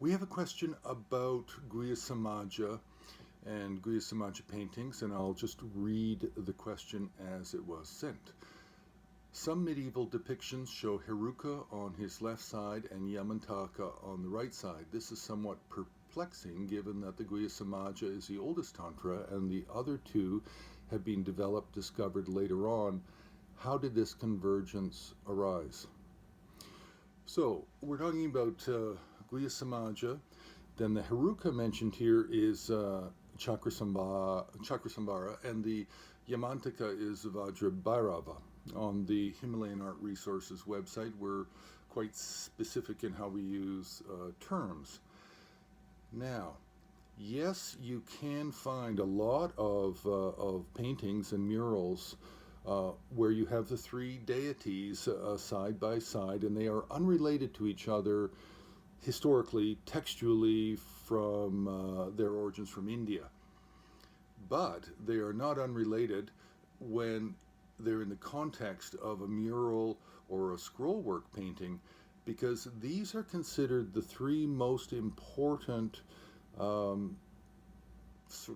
We have a question about Guhyasamaja and Guhyasamaja paintings, and I'll just read the question as it was sent. Some medieval depictions show Heruka on his left side and Yamantaka on the right side. This is somewhat perplexing given that the Guhyasamaja is the oldest tantra and the other two have been discovered later on. How did this convergence arise? So we're talking about Guhyasamaja. Then the Heruka mentioned here is Chakrasambhara, and the Yamantaka is Vajrabhairava. On the Himalayan Art Resources website, we're quite specific in how we use terms. Now, yes, you can find a lot of paintings and murals where you have the three deities side by side, and they are unrelated to each other historically, textually, from their origins from India. But they are not unrelated when they're in the context of a mural or a scrollwork painting, because these are considered the three most important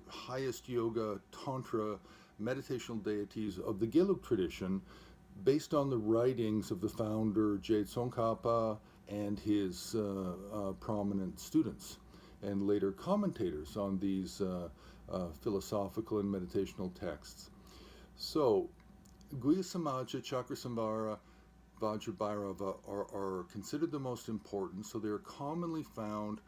highest yoga, tantra, meditational deities of the Gelug tradition, based on the writings of the founder Tsongkhapa and his prominent students and later commentators on these philosophical and meditational texts. So Guhyasamaja, Chakrasambhara, Vajrabhairava are considered the most important, so they're commonly found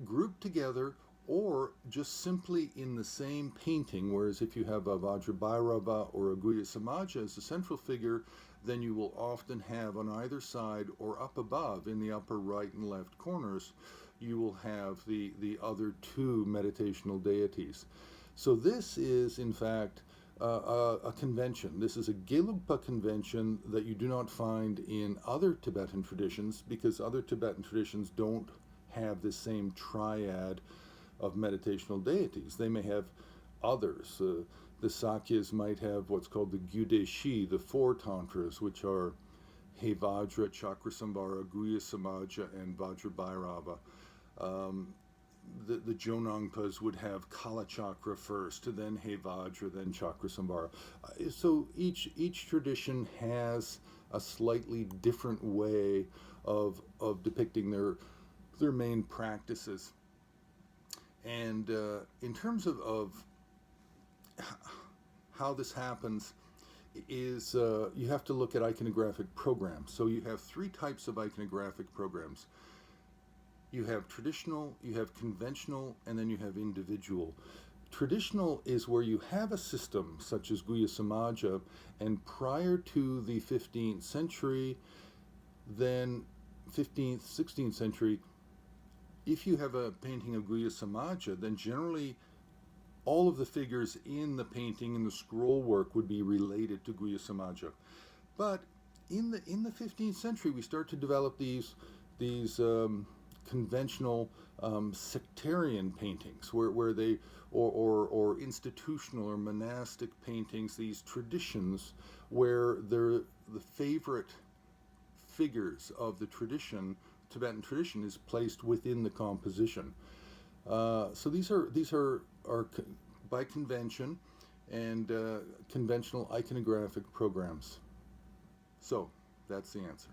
grouped together or just simply in the same painting, whereas if you have a Vajrabhairava or a Guhyasamaja as the central figure, then you will often have on either side or up above in the upper right and left corners, you will have the other two meditational deities. So this is in fact a convention. This is a Gelugpa convention that you do not find in other Tibetan traditions, because other Tibetan traditions don't have the same triad of meditational deities. They may have others. The Sakyas might have what's called the Gyudeshi, the four tantras, which are Hevajra, Chakrasambhara, Guhyasamaja, and Vajrabhairava. The Jonangpas would have Kala Chakra first, then Hevajra, then Chakrasambhara. So each tradition has a slightly different way of depicting their main practices. And in terms of how this happens is you have to look at iconographic programs. So you have three types of iconographic programs. You have traditional, you have conventional, and then you have individual. Traditional is where you have a system such as Guhyasamaja, and prior to the 15th century, then 15th, 16th century, if you have a painting of Guhyasamaja, then generally all of the figures in the painting and the scroll work would be related to Guhyasamaja. But in the 15th century, we start to develop these conventional sectarian paintings, where they or institutional or monastic paintings, these traditions where they're the favorite figures of the tradition, Tibetan tradition, is placed within the composition. So these are by convention and conventional iconographic programs. So that's the answer.